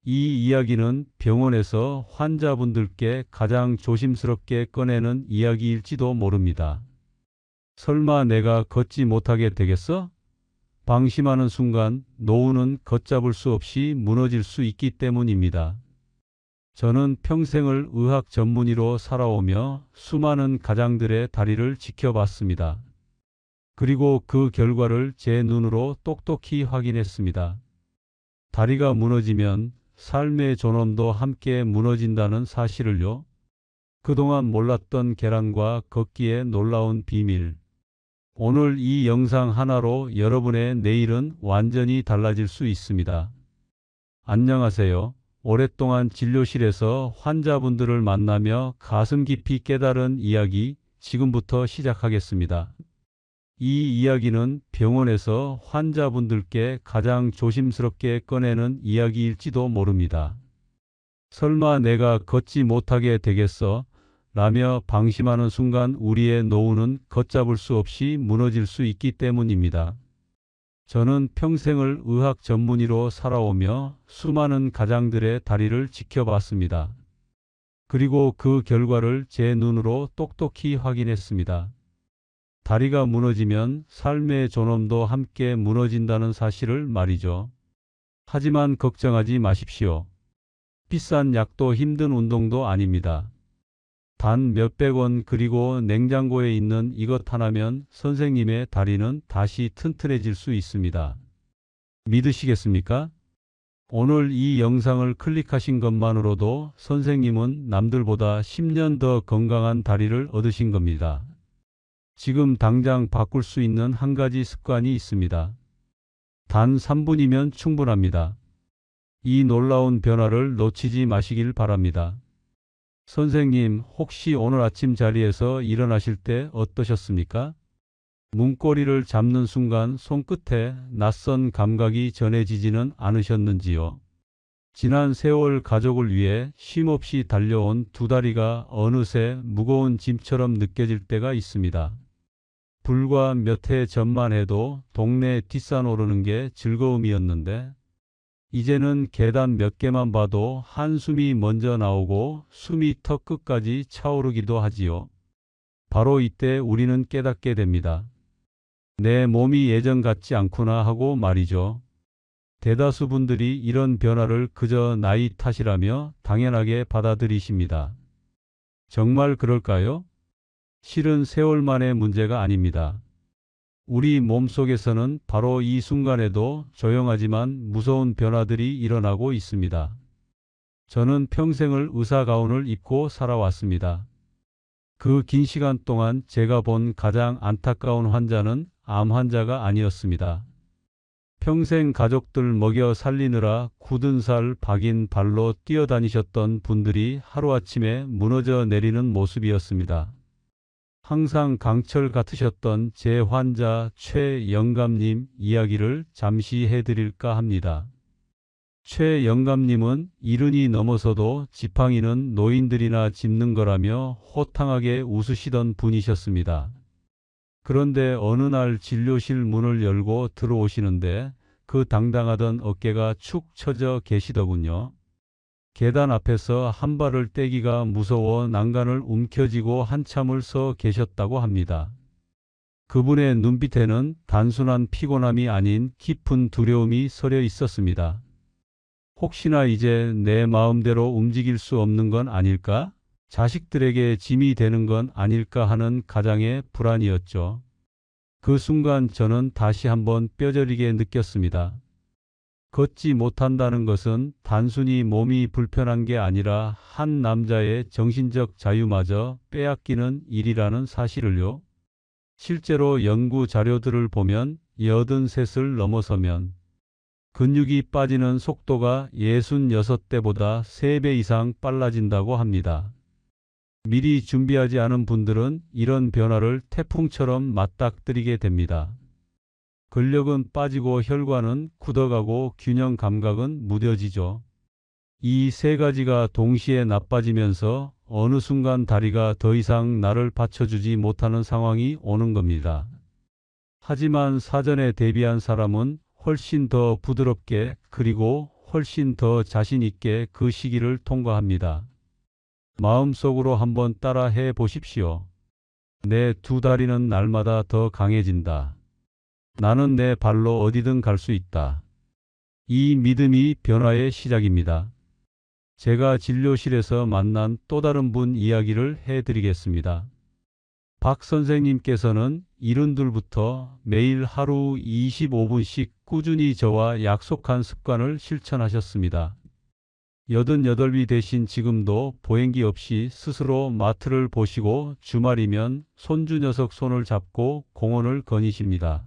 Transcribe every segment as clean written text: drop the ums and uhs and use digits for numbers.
이 이야기는 병원에서 환자분들께 가장 조심스럽게 꺼내는 이야기일지도 모릅니다. 설마 내가 걷지 못하게 되겠어? 방심하는 순간 노후는 걷잡을 수 없이 무너질 수 있기 때문입니다. 저는 평생을 의학 전문의로 살아오며 수많은 가장들의 다리를 지켜봤습니다. 그리고 그 결과를 제 눈으로 똑똑히 확인했습니다. 다리가 무너지면 삶의 존엄도 함께 무너진다는 사실을요. 그동안 몰랐던 계란과 걷기의 놀라운 비밀. 오늘 이 영상 하나로 여러분의 내일은 완전히 달라질 수 있습니다. 안녕하세요. 오랫동안 진료실에서 환자분들을 만나며 가슴 깊이 깨달은 이야기 지금부터 시작하겠습니다. 이 이야기는 병원에서 환자분들께 가장 조심스럽게 꺼내는 이야기일지도 모릅니다. 설마 내가 걷지 못하게 되겠어? 라며 방심하는 순간 우리의 노후는 걷잡을 수 없이 무너질 수 있기 때문입니다. 저는 평생을 의학 전문의로 살아오며 수많은 가장들의 다리를 지켜봤습니다. 그리고 그 결과를 제 눈으로 똑똑히 확인했습니다. 다리가 무너지면 삶의 존엄도 함께 무너진다는 사실을 말이죠. 하지만 걱정하지 마십시오. 비싼 약도 힘든 운동도 아닙니다. 단 몇백 원 그리고 냉장고에 있는 이것 하나면 선생님의 다리는 다시 튼튼해질 수 있습니다. 믿으시겠습니까? 오늘 이 영상을 클릭하신 것만으로도 선생님은 남들보다 10년 더 건강한 다리를 얻으신 겁니다. 지금 당장 바꿀 수 있는 한 가지 습관이 있습니다. 단 3분이면 충분합니다. 이 놀라운 변화를 놓치지 마시길 바랍니다. 선생님, 혹시 오늘 아침 자리에서 일어나실 때 어떠셨습니까? 문고리를 잡는 순간 손끝에 낯선 감각이 전해지지는 않으셨는지요? 지난 세월 가족을 위해 쉼없이 달려온 두 다리가 어느새 무거운 짐처럼 느껴질 때가 있습니다. 불과 몇 해 전만 해도 동네 뒷산 오르는 게 즐거움이었는데 이제는 계단 몇 개만 봐도 한숨이 먼저 나오고 숨이 턱 끝까지 차오르기도 하지요. 바로 이때 우리는 깨닫게 됩니다. 내 몸이 예전 같지 않구나 하고 말이죠. 대다수 분들이 이런 변화를 그저 나이 탓이라며 당연하게 받아들이십니다. 정말 그럴까요? 실은 세월만의 문제가 아닙니다. 우리 몸속에서는 바로 이 순간에도 조용하지만 무서운 변화들이 일어나고 있습니다. 저는 평생을 의사 가운을 입고 살아왔습니다. 그 긴 시간 동안 제가 본 가장 안타까운 환자는 암 환자가 아니었습니다. 평생 가족들 먹여 살리느라 굳은 살 박인 발로 뛰어다니셨던 분들이 하루아침에 무너져 내리는 모습이었습니다. 항상 강철 같으셨던 제 환자 최영감님 이야기를 잠시 해드릴까 합니다. 최영감님은 70이 넘어서도 지팡이는 노인들이나 짚는 거라며 호탕하게 웃으시던 분이셨습니다. 그런데 어느 날 진료실 문을 열고 들어오시는데 그 당당하던 어깨가 축 처져 계시더군요. 계단 앞에서 한 발을 떼기가 무서워 난간을 움켜쥐고 한참을 서 계셨다고 합니다. 그분의 눈빛에는 단순한 피곤함이 아닌 깊은 두려움이 서려 있었습니다. 혹시나 이제 내 마음대로 움직일 수 없는 건 아닐까? 자식들에게 짐이 되는 건 아닐까 하는 가장의 불안이었죠. 그 순간 저는 다시 한번 뼈저리게 느꼈습니다. 걷지 못한다는 것은 단순히 몸이 불편한 게 아니라 한 남자의 정신적 자유마저 빼앗기는 일이라는 사실을요. 실제로 연구 자료들을 보면 83을 넘어서면 근육이 빠지는 속도가 66대보다 3배 이상 빨라진다고 합니다. 미리 준비하지 않은 분들은 이런 변화를 태풍처럼 맞닥뜨리게 됩니다. 근력은 빠지고 혈관은 굳어가고 균형 감각은 무뎌지죠. 이 세 가지가 동시에 나빠지면서 어느 순간 다리가 더 이상 나를 받쳐주지 못하는 상황이 오는 겁니다. 하지만 사전에 대비한 사람은 훨씬 더 부드럽게 그리고 훨씬 더 자신 있게 그 시기를 통과합니다. 마음속으로 한번 따라 해 보십시오. 내 두 다리는 날마다 더 강해진다. 나는 내 발로 어디든 갈 수 있다. 이 믿음이 변화의 시작입니다. 제가 진료실에서 만난 또 다른 분 이야기를 해드리겠습니다. 박 선생님께서는 72부터 매일 하루 25분씩 꾸준히 저와 약속한 습관을 실천하셨습니다. 88이 되신 지금도 보행기 없이 스스로 마트를 보시고 주말이면 손주 녀석 손을 잡고 공원을 거니십니다.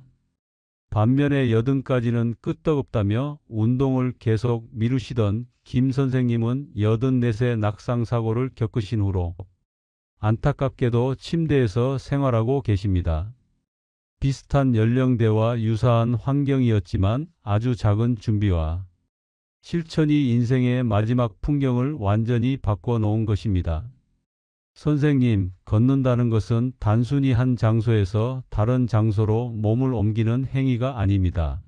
반면에 80까지는 끄떡없다며 운동을 계속 미루시던 김 선생님은 84세 낙상사고를 겪으신 후로 안타깝게도 침대에서 생활하고 계십니다. 비슷한 연령대와 유사한 환경이었지만 아주 작은 준비와 실천이 인생의 마지막 풍경을 완전히 바꿔놓은 것입니다. 선생님, 걷는다는 것은 단순히 한 장소에서 다른 장소로 몸을 옮기는 행위가 아닙니다.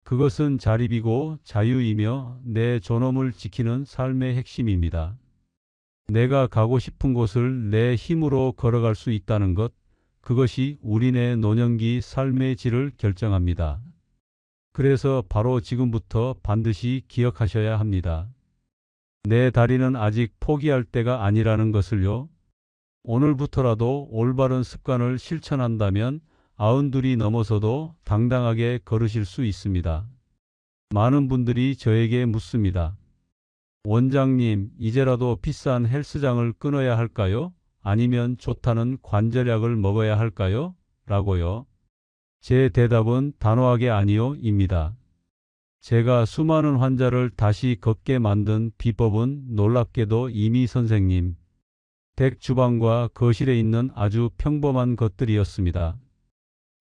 그것은 자립이고 자유이며 내 존엄을 지키는 삶의 핵심입니다. 내가 가고 싶은 곳을 내 힘으로 걸어갈 수 있다는 것, 그것이 우리네 노년기 삶의 질을 결정합니다. 그래서 바로 지금부터 반드시 기억하셔야 합니다. 내 다리는 아직 포기할 때가 아니라는 것을요. 오늘부터라도 올바른 습관을 실천한다면 92이 넘어서도 당당하게 걸으실 수 있습니다. 많은 분들이 저에게 묻습니다. 원장님, 이제라도 비싼 헬스장을 끊어야 할까요? 아니면 좋다는 관절약을 먹어야 할까요? 라고요. 제 대답은 단호하게 아니요 입니다. 제가 수많은 환자를 다시 걷게 만든 비법은 놀랍게도 이미 선생님 댁 주방과 거실에 있는 아주 평범한 것들이었습니다.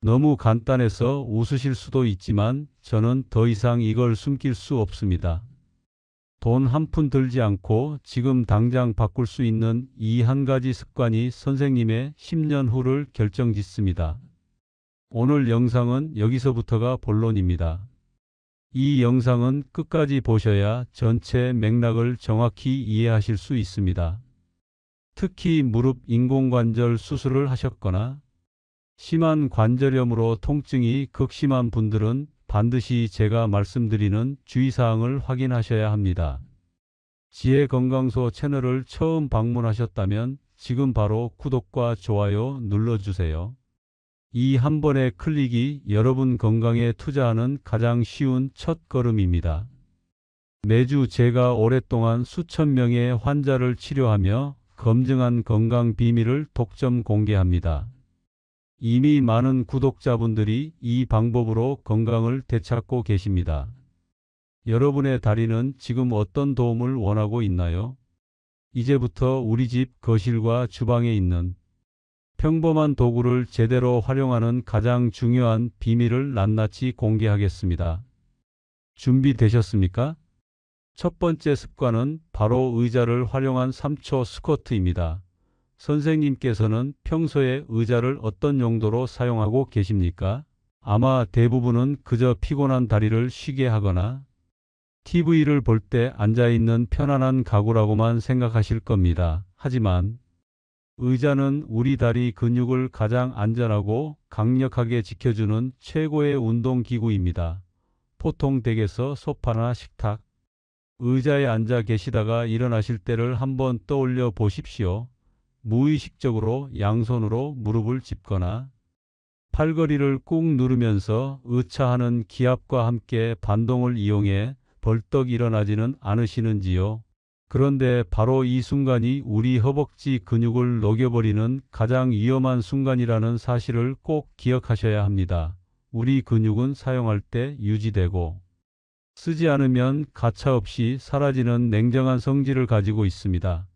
너무 간단해서 웃으실 수도 있지만 저는 더 이상 이걸 숨길 수 없습니다. 돈 한 푼 들지 않고 지금 당장 바꿀 수 있는 이 한 가지 습관이 선생님의 10년 후를 결정짓습니다. 오늘 영상은 여기서부터가 본론입니다. 이 영상은 끝까지 보셔야 전체 맥락을 정확히 이해하실 수 있습니다. 특히 무릎 인공관절 수술을 하셨거나 심한 관절염으로 통증이 극심한 분들은 반드시 제가 말씀드리는 주의사항을 확인하셔야 합니다. 지혜건강소 채널을 처음 방문하셨다면 지금 바로 구독과 좋아요 눌러주세요. 이 한 번의 클릭이 여러분 건강에 투자하는 가장 쉬운 첫 걸음입니다. 매주 제가 오랫동안 수천 명의 환자를 치료하며 검증한 건강 비밀을 독점 공개합니다. 이미 많은 구독자분들이 이 방법으로 건강을 되찾고 계십니다. 여러분의 다리는 지금 어떤 도움을 원하고 있나요? 이제부터 우리 집 거실과 주방에 있는 평범한 도구를 제대로 활용하는 가장 중요한 비밀을 낱낱이 공개하겠습니다. 준비되셨습니까? 첫 번째 습관은 바로 의자를 활용한 3초 스쿼트입니다. 선생님께서는 평소에 의자를 어떤 용도로 사용하고 계십니까? 아마 대부분은 그저 피곤한 다리를 쉬게 하거나 TV를 볼 때 앉아있는 편안한 가구라고만 생각하실 겁니다. 하지만 의자는 우리 다리 근육을 가장 안전하고 강력하게 지켜주는 최고의 운동기구입니다. 보통 댁에서 소파나 식탁, 의자에 앉아 계시다가 일어나실 때를 한번 떠올려 보십시오. 무의식적으로 양손으로 무릎을 짚거나 팔걸이를 꾹 누르면서 으차하는 기압과 함께 반동을 이용해 벌떡 일어나지는 않으시는지요? 그런데 바로 이 순간이 우리 허벅지 근육을 녹여버리는 가장 위험한 순간이라는 사실을 꼭 기억하셔야 합니다. 우리 근육은 사용할 때 유지되고 쓰지 않으면 가차없이 사라지는 냉정한 성질을 가지고 있습니다.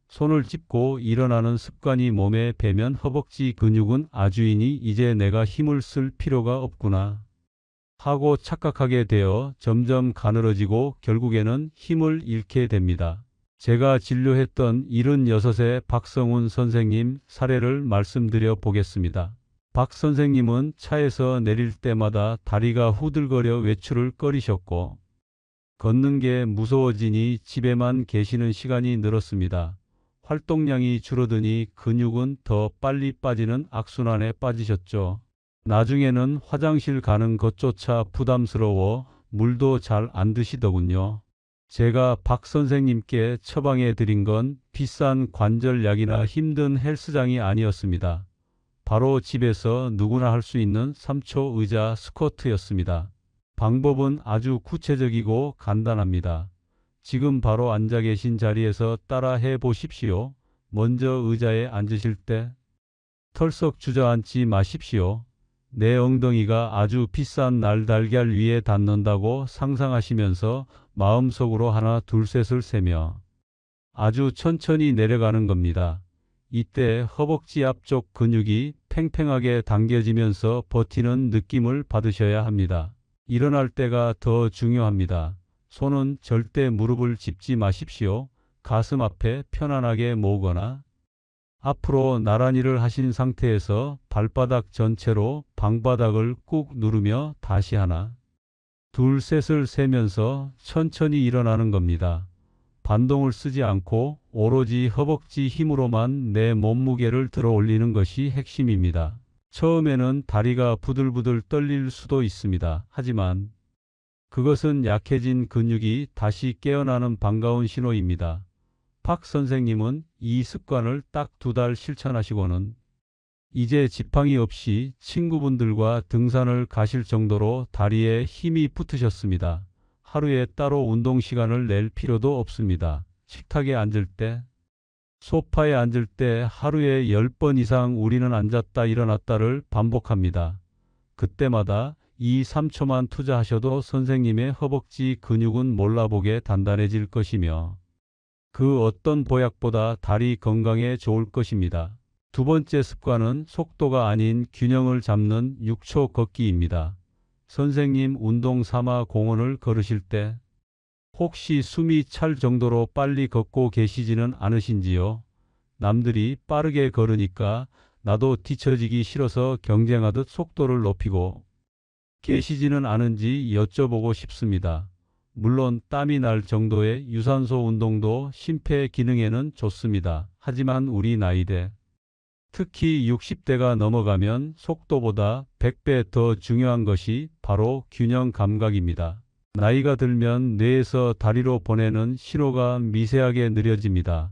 손을 짚고 일어나는 습관이 몸에 배면 허벅지 근육은 아주인이 이제 내가 힘을 쓸 필요가 없구나 하고 착각하게 되어 점점 가늘어지고 결국에는 힘을 잃게 됩니다. 제가 진료했던 76세 박성훈 선생님 사례를 말씀드려 보겠습니다. 박 선생님은 차에서 내릴 때마다 다리가 후들거려 외출을 꺼리셨고 걷는 게 무서워지니 집에만 계시는 시간이 늘었습니다. 활동량이 줄어드니 근육은 더 빨리 빠지는 악순환에 빠지셨죠. 나중에는 화장실 가는 것조차 부담스러워 물도 잘 안 드시더군요. 제가 박 선생님께 처방해 드린 건 비싼 관절약이나 힘든 헬스장이 아니었습니다. 바로 집에서 누구나 할 수 있는 3초 의자 스쿼트였습니다. 방법은 아주 구체적이고 간단합니다. 지금 바로 앉아 계신 자리에서 따라 해 보십시오. 먼저 의자에 앉으실 때 털썩 주저앉지 마십시오. 내 엉덩이가 아주 비싼 날달걀 위에 닿는다고 상상하시면서 마음속으로 하나 둘 셋을 세며 아주 천천히 내려가는 겁니다. 이때 허벅지 앞쪽 근육이 팽팽하게 당겨지면서 버티는 느낌을 받으셔야 합니다. 일어날 때가 더 중요합니다. 손은 절대 무릎을 짚지 마십시오. 가슴 앞에 편안하게 모으거나 앞으로 나란히를 하신 상태에서 발바닥 전체로 방바닥을 꾹 누르며 다시 하나, 둘, 셋을 세면서 천천히 일어나는 겁니다. 반동을 쓰지 않고 오로지 허벅지 힘으로만 내 몸무게를 들어 올리는 것이 핵심입니다. 처음에는 다리가 부들부들 떨릴 수도 있습니다. 하지만 그것은 약해진 근육이 다시 깨어나는 반가운 신호입니다. 박 선생님은 이 습관을 딱 2달 실천하시고는 이제 지팡이 없이 친구분들과 등산을 가실 정도로 다리에 힘이 붙으셨습니다. 하루에 따로 운동 시간을 낼 필요도 없습니다. 식탁에 앉을 때, 소파에 앉을 때 하루에 10번 이상 우리는 앉았다 일어났다를 반복합니다. 그때마다 2, 3초만 투자하셔도 선생님의 허벅지 근육은 몰라보게 단단해질 것이며 그 어떤 보약보다 다리 건강에 좋을 것입니다. 두 번째 습관은 속도가 아닌 균형을 잡는 6초 걷기입니다. 선생님 운동 삼아 공원을 걸으실 때 혹시 숨이 찰 정도로 빨리 걷고 계시지는 않으신지요? 남들이 빠르게 걸으니까 나도 뒤처지기 싫어서 경쟁하듯 속도를 높이고 계시지는 않은지 여쭤보고 싶습니다. 물론 땀이 날 정도의 유산소 운동도 심폐 기능에는 좋습니다. 하지만 우리 나이대, 특히 60대가 넘어가면 속도보다 100배 더 중요한 것이 바로 균형 감각입니다. 나이가 들면 뇌에서 다리로 보내는 신호가 미세하게 느려집니다.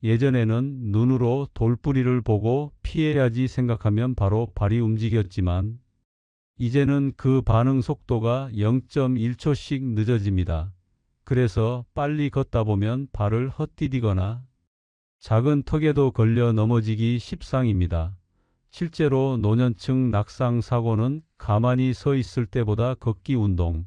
예전에는 눈으로 돌부리를 보고 피해야지 생각하면 바로 발이 움직였지만 이제는 그 반응 속도가 0.1초씩 늦어집니다. 그래서 빨리 걷다 보면 발을 헛디디거나 작은 턱에도 걸려 넘어지기 십상입니다. 실제로 노년층 낙상 사고는 가만히 서 있을 때보다 걷기 운동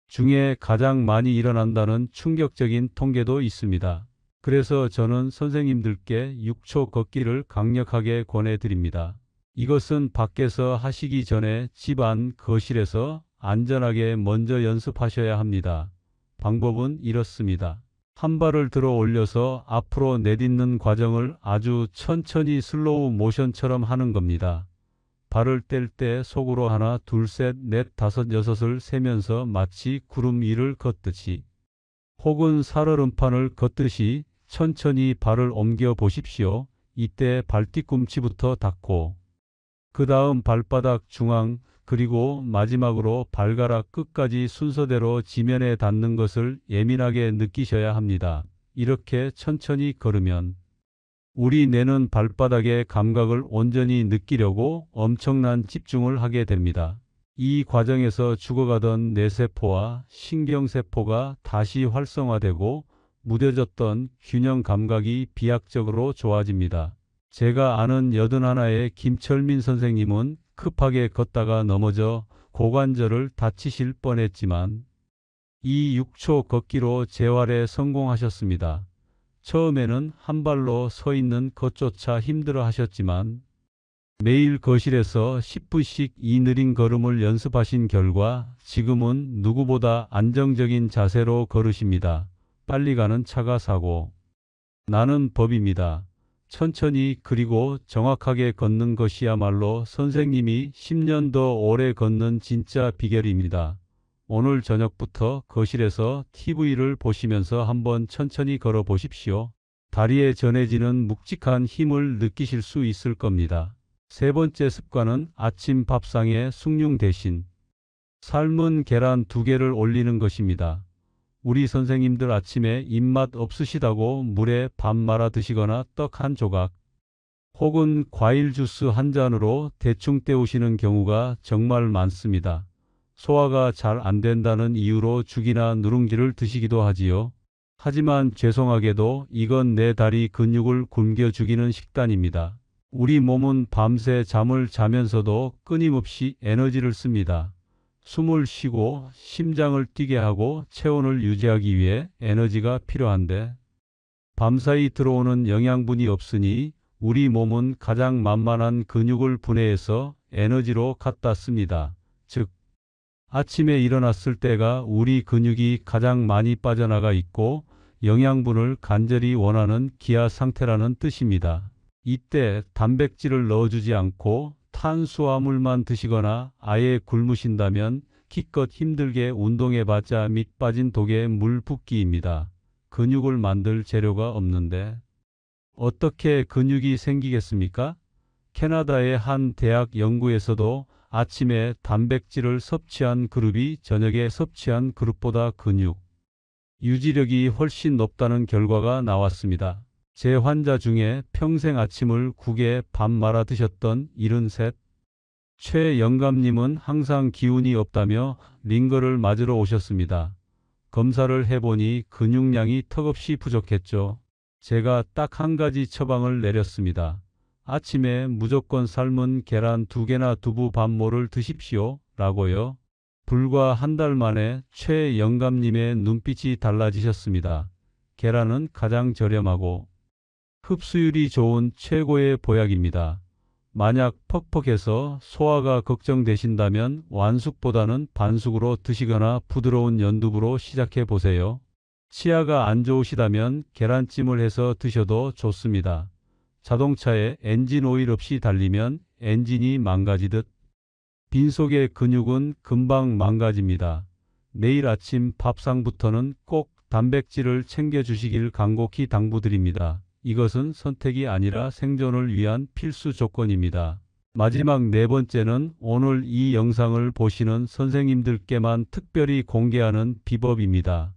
중에 가장 많이 일어난다는 충격적인 통계도 있습니다. 그래서 저는 선생님들께 6초 걷기를 강력하게 권해드립니다. 이것은 밖에서 하시기 전에 집 안 거실에서 안전하게 먼저 연습하셔야 합니다. 방법은 이렇습니다. 한 발을 들어 올려서 앞으로 내딛는 과정을 아주 천천히 슬로우 모션처럼 하는 겁니다. 발을 뗄 때 속으로 하나, 둘, 셋, 넷, 다섯, 여섯을 세면서 마치 구름 위를 걷듯이 혹은 살얼음판을 걷듯이 천천히 발을 옮겨 보십시오. 이때 발뒤꿈치부터 닿고 그 다음 발바닥 중앙 그리고 마지막으로 발가락 끝까지 순서대로 지면에 닿는 것을 예민하게 느끼셔야 합니다. 이렇게 천천히 걸으면 우리 뇌는 발바닥의 감각을 온전히 느끼려고 엄청난 집중을 하게 됩니다. 이 과정에서 죽어가던 뇌세포와 신경세포가 다시 활성화되고 무뎌졌던 균형 감각이 비약적으로 좋아집니다. 제가 아는 81의 김철민 선생님은 급하게 걷다가 넘어져 고관절을 다치실 뻔했지만 이 6초 걷기로 재활에 성공하셨습니다. 처음에는 한 발로 서 있는 것조차 힘들어 하셨지만 매일 거실에서 10분씩 이 느린 걸음을 연습하신 결과 지금은 누구보다 안정적인 자세로 걸으십니다. 빨리 가는 차가 사고 나는 법입니다. 천천히 그리고 정확하게 걷는 것이야말로 선생님이 10년 더 오래 걷는 진짜 비결입니다. 오늘 저녁부터 거실에서 TV를 보시면서 한번 천천히 걸어 보십시오. 다리에 전해지는 묵직한 힘을 느끼실 수 있을 겁니다. 세 번째 습관은 아침 밥상에 숭늉 대신 삶은 계란 2개를 올리는 것입니다. 우리 선생님들 아침에 입맛 없으시다고 물에 밥 말아 드시거나 떡 한 조각 혹은 과일 주스 한 잔으로 대충 때우시는 경우가 정말 많습니다. 소화가 잘 안 된다는 이유로 죽이나 누룽지를 드시기도 하지요. 하지만 죄송하게도 이건 내 다리 근육을 굶겨 죽이는 식단입니다. 우리 몸은 밤새 잠을 자면서도 끊임없이 에너지를 씁니다. 숨을 쉬고 심장을 뛰게 하고 체온을 유지하기 위해 에너지가 필요한데 밤사이 들어오는 영양분이 없으니 우리 몸은 가장 만만한 근육을 분해해서 에너지로 갖다 씁니다. 즉, 아침에 일어났을 때가 우리 근육이 가장 많이 빠져나가 있고 영양분을 간절히 원하는 기아 상태라는 뜻입니다. 이때 단백질을 넣어주지 않고 탄수화물만 드시거나 아예 굶으신다면 기껏 힘들게 운동해봤자 밑 빠진 독에 물 붓기입니다. 근육을 만들 재료가 없는데 어떻게 근육이 생기겠습니까? 캐나다의 한 대학 연구에서도 아침에 단백질을 섭취한 그룹이 저녁에 섭취한 그룹보다 근육 유지력이 훨씬 높다는 결과가 나왔습니다. 제 환자 중에 평생 아침을 국에 밥 말아 드셨던 73 최영감님은 항상 기운이 없다며 링거를 맞으러 오셨습니다. 검사를 해보니 근육량이 턱없이 부족했죠. 제가 딱 한 가지 처방을 내렸습니다. 아침에 무조건 삶은 계란 2개나 두부 반모를 드십시오. 라고요. 불과 한 달 만에 최영감님의 눈빛이 달라지셨습니다. 계란은 가장 저렴하고 흡수율이 좋은 최고의 보약입니다. 만약 퍽퍽해서 소화가 걱정되신다면 완숙보다는 반숙으로 드시거나 부드러운 연두부로 시작해 보세요. 치아가 안 좋으시다면 계란찜을 해서 드셔도 좋습니다. 자동차에 엔진 오일 없이 달리면 엔진이 망가지듯 빈속의 근육은 금방 망가집니다. 내일 아침 밥상부터는 꼭 단백질을 챙겨주시길 간곡히 당부드립니다. 이것은 선택이 아니라 생존을 위한 필수 조건입니다. 마지막 네 번째는 오늘 이 영상을 보시는 선생님들께만 특별히 공개하는 비법입니다.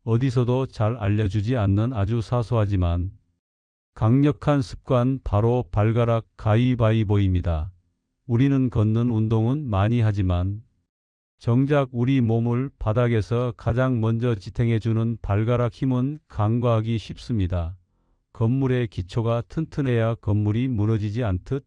어디서도 잘 알려주지 않는 아주 사소하지만 강력한 습관, 바로 발가락 가위바위보입니다. 우리는 걷는 운동은 많이 하지만 정작 우리 몸을 바닥에서 가장 먼저 지탱해주는 발가락 힘은 간과하기 쉽습니다. 건물의 기초가 튼튼해야 건물이 무너지지 않듯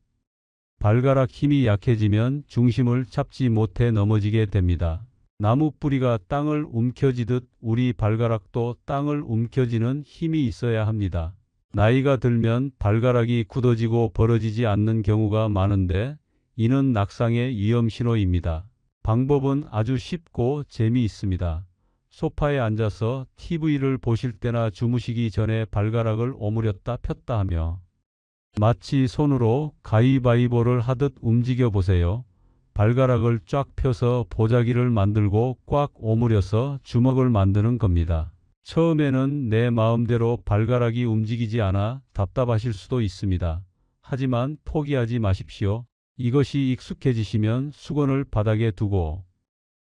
발가락 힘이 약해지면 중심을 잡지 못해 넘어지게 됩니다. 나무 뿌리가 땅을 움켜쥐듯 우리 발가락도 땅을 움켜쥐는 힘이 있어야 합니다. 나이가 들면 발가락이 굳어지고 벌어지지 않는 경우가 많은데 이는 낙상의 위험 신호입니다. 방법은 아주 쉽고 재미있습니다. 소파에 앉아서 TV를 보실 때나 주무시기 전에 발가락을 오므렸다 폈다 하며 마치 손으로 가위바위보를 하듯 움직여 보세요. 발가락을 쫙 펴서 보자기를 만들고 꽉 오므려서 주먹을 만드는 겁니다. 처음에는 내 마음대로 발가락이 움직이지 않아 답답하실 수도 있습니다. 하지만 포기하지 마십시오. 이것이 익숙해지시면 수건을 바닥에 두고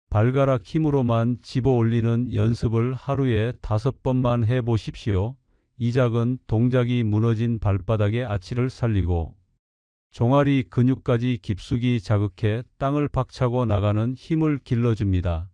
발가락 힘으로만 집어 올리는 연습을 하루에 5번만 해보십시오. 이 작은 동작이 무너진 발바닥의 아치를 살리고 종아리 근육까지 깊숙이 자극해 땅을 박차고 나가는 힘을 길러줍니다.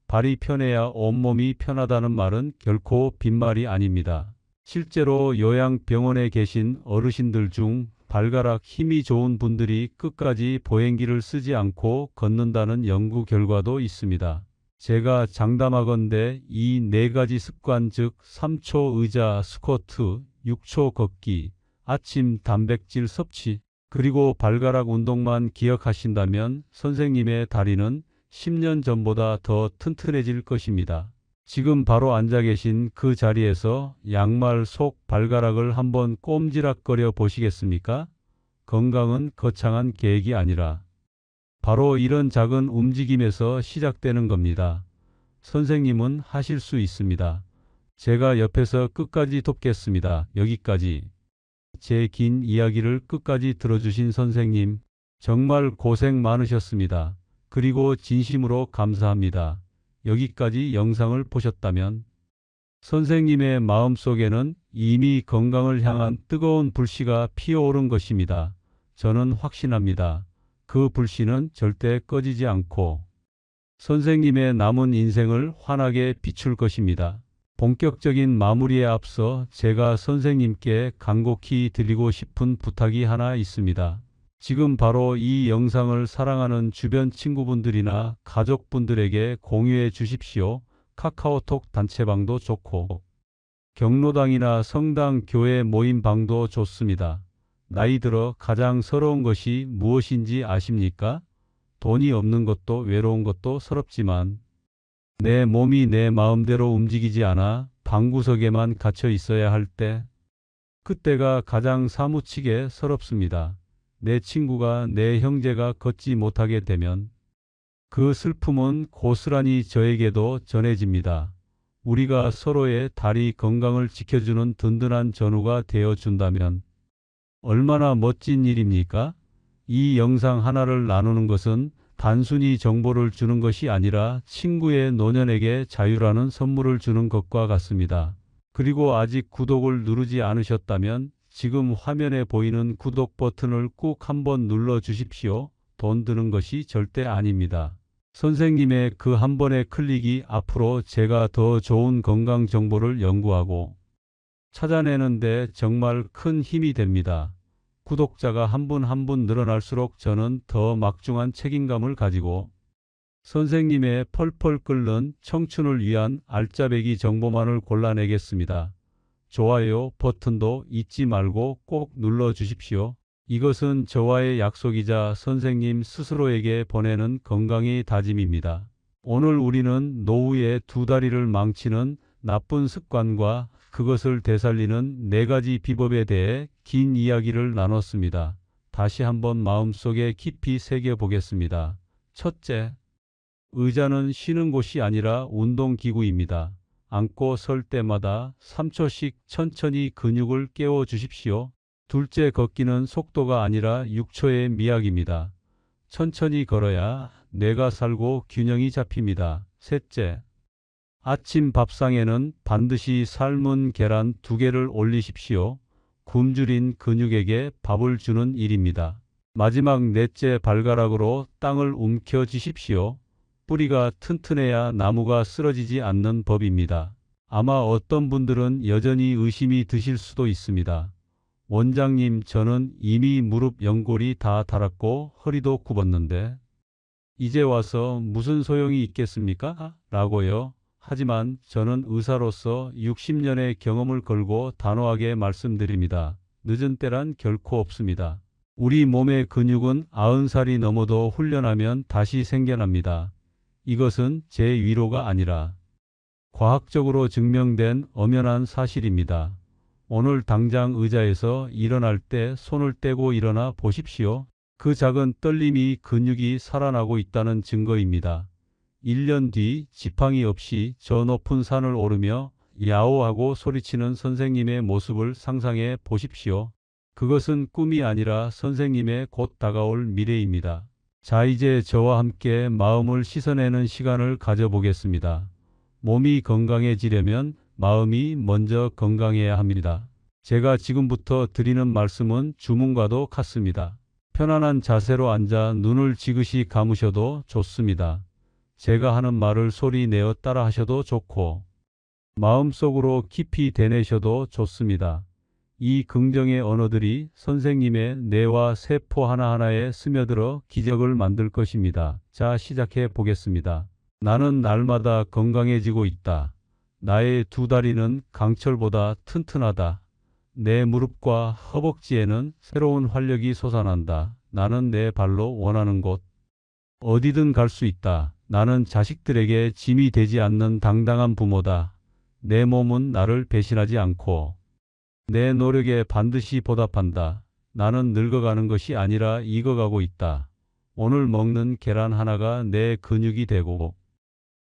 발이 편해야 온몸이 편하다는 말은 결코 빈말이 아닙니다. 실제로 요양병원에 계신 어르신들 중 발가락 힘이 좋은 분들이 끝까지 보행기를 쓰지 않고 걷는다는 연구 결과도 있습니다. 제가 장담하건대 이 4가지 습관, 즉 3초 의자 스쿼트, 6초 걷기, 아침 단백질 섭취, 그리고 발가락 운동만 기억하신다면 선생님의 다리는 10년 전보다 더 튼튼해질 것입니다. 지금 바로 앉아 계신 그 자리에서 양말 속 발가락을 한번 꼼지락거려 보시겠습니까? 건강은 거창한 계획이 아니라 바로 이런 작은 움직임에서 시작되는 겁니다. 선생님은 하실 수 있습니다. 제가 옆에서 끝까지 돕겠습니다. 여기까지 제 긴 이야기를 끝까지 들어주신 선생님, 정말 고생 많으셨습니다. 그리고 진심으로 감사합니다. 여기까지 영상을 보셨다면 선생님의 마음속에는 이미 건강을 향한 뜨거운 불씨가 피어오른 것입니다. 저는 확신합니다. 그 불씨는 절대 꺼지지 않고 선생님의 남은 인생을 환하게 비출 것입니다. 본격적인 마무리에 앞서 제가 선생님께 간곡히 드리고 싶은 부탁이 하나 있습니다. 지금 바로 이 영상을 사랑하는 주변 친구분들이나 가족분들에게 공유해 주십시오. 카카오톡 단체방도 좋고 경로당이나 성당 교회 모임방도 좋습니다. 나이 들어 가장 서러운 것이 무엇인지 아십니까? 돈이 없는 것도 외로운 것도 서럽지만 내 몸이 내 마음대로 움직이지 않아 방구석에만 갇혀 있어야 할 때, 그때가 가장 사무치게 서럽습니다. 내 친구가 내 형제가 걷지 못하게 되면 그 슬픔은 고스란히 저에게도 전해집니다. 우리가 서로의 다리 건강을 지켜주는 든든한 전우가 되어준다면 얼마나 멋진 일입니까? 이 영상 하나를 나누는 것은 단순히 정보를 주는 것이 아니라 친구의 노년에게 자유라는 선물을 주는 것과 같습니다. 그리고 아직 구독을 누르지 않으셨다면 지금 화면에 보이는 구독 버튼을 꾹 한번 눌러 주십시오. 돈 드는 것이 절대 아닙니다. 선생님의 그 한 번의 클릭이 앞으로 제가 더 좋은 건강 정보를 연구하고 찾아내는데 정말 큰 힘이 됩니다. 구독자가 한 분 한 분 늘어날수록 저는 더 막중한 책임감을 가지고 선생님의 펄펄 끓는 청춘을 위한 알짜배기 정보만을 골라내겠습니다. 좋아요 버튼도 잊지 말고 꼭 눌러 주십시오. 이것은 저와의 약속이자 선생님 스스로에게 보내는 건강의 다짐입니다. 오늘 우리는 노후의 두 다리를 망치는 나쁜 습관과 그것을 되살리는 4가지 비법에 대해 긴 이야기를 나눴습니다. 다시 한번 마음속에 깊이 새겨보겠습니다. 첫째, 의자는 쉬는 곳이 아니라 운동기구입니다. 앉고 설 때마다 3초씩 천천히 근육을 깨워주십시오. 둘째, 걷기는 속도가 아니라 6초의 미학입니다. 천천히 걸어야 뇌가 살고 균형이 잡힙니다. 셋째, 아침 밥상에는 반드시 삶은 계란 2개를 올리십시오. 굶주린 근육에게 밥을 주는 일입니다. 마지막 넷째, 발가락으로 땅을 움켜쥐십시오. 뿌리가 튼튼해야 나무가 쓰러지지 않는 법입니다. 아마 어떤 분들은 여전히 의심이 드실 수도 있습니다. 원장님, 저는 이미 무릎 연골이 다 닳았고 허리도 굽었는데 이제 와서 무슨 소용이 있겠습니까? 라고요. 하지만 저는 의사로서 60년의 경험을 걸고 단호하게 말씀드립니다. 늦은 때란 결코 없습니다. 우리 몸의 근육은 90살이 넘어도 훈련하면 다시 생겨납니다. 이것은 제 위로가 아니라 과학적으로 증명된 엄연한 사실입니다. 오늘 당장 의자에서 일어날 때 손을 떼고 일어나 보십시오. 그 작은 떨림이 근육이 살아나고 있다는 증거입니다. 1년 뒤 지팡이 없이 저 높은 산을 오르며 야호하고 소리치는 선생님의 모습을 상상해 보십시오. 그것은 꿈이 아니라 선생님의 곧 다가올 미래입니다. 자, 이제 저와 함께 마음을 씻어내는 시간을 가져보겠습니다. 몸이 건강해지려면 마음이 먼저 건강해야 합니다. 제가 지금부터 드리는 말씀은 주문과도 같습니다. 편안한 자세로 앉아 눈을 지그시 감으셔도 좋습니다. 제가 하는 말을 소리 내어 따라 하셔도 좋고 마음속으로 깊이 되뇌셔도 좋습니다. 이 긍정의 언어들이 선생님의 뇌와 세포 하나하나에 스며들어 기적을 만들 것입니다. 자, 시작해 보겠습니다. 나는 날마다 건강해지고 있다. 나의 2다리는 강철보다 튼튼하다. 내 무릎과 허벅지에는 새로운 활력이 솟아난다. 나는 내 발로 원하는 곳 어디든 갈 수 있다. 나는 자식들에게 짐이 되지 않는 당당한 부모다. 내 몸은 나를 배신하지 않고 내 노력에 반드시 보답한다. 나는 늙어가는 것이 아니라 익어가고 있다. 오늘 먹는 계란 하나가 내 근육이 되고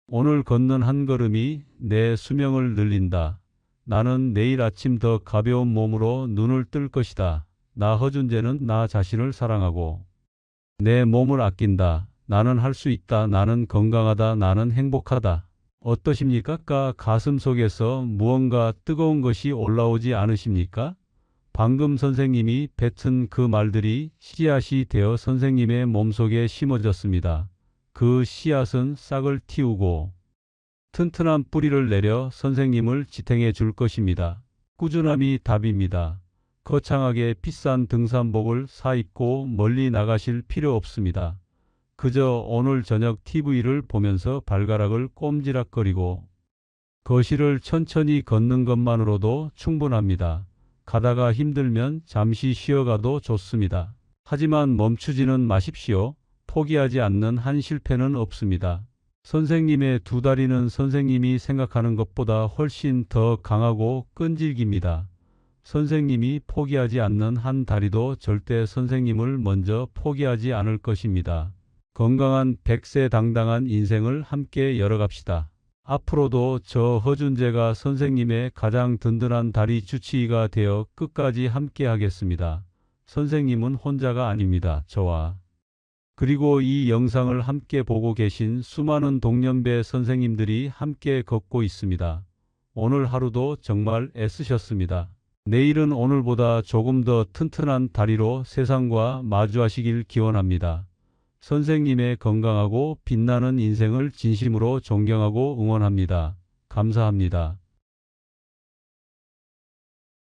오늘 걷는 한 걸음이 내 수명을 늘린다. 나는 내일 아침 더 가벼운 몸으로 눈을 뜰 것이다. 나 허준재는 나 자신을 사랑하고 내 몸을 아낀다. 나는 할 수 있다. 나는 건강하다. 나는 행복하다. 어떠십니까? 가슴 속에서 무언가 뜨거운 것이 올라오지 않으십니까? 방금 선생님이 뱉은 그 말들이 씨앗이 되어 선생님의 몸속에 심어졌습니다. 그 씨앗은 싹을 틔우고 튼튼한 뿌리를 내려 선생님을 지탱해 줄 것입니다. 꾸준함이 답입니다. 거창하게 비싼 등산복을 사 입고 멀리 나가실 필요 없습니다. 그저 오늘 저녁 TV를 보면서 발가락을 꼼지락거리고 거실을 천천히 걷는 것만으로도 충분합니다. 가다가 힘들면 잠시 쉬어가도 좋습니다. 하지만 멈추지는 마십시오. 포기하지 않는 한 실패는 없습니다. 선생님의 두 다리는 선생님이 생각하는 것보다 훨씬 더 강하고 끈질깁니다. 선생님이 포기하지 않는 한 다리도 절대 선생님을 먼저 포기하지 않을 것입니다. 건강한 100세 당당한 인생을 함께 열어갑시다. 앞으로도 저 허준재가 선생님의 가장 든든한 다리 주치의가 되어 끝까지 함께 하겠습니다. 선생님은 혼자가 아닙니다. 저와 그리고 이 영상을 함께 보고 계신 수많은 동년배 선생님들이 함께 걷고 있습니다. 오늘 하루도 정말 애쓰셨습니다. 내일은 오늘보다 조금 더 튼튼한 다리로 세상과 마주하시길 기원합니다. 선생님의 건강하고 빛나는 인생을 진심으로 존경하고 응원합니다. 감사합니다.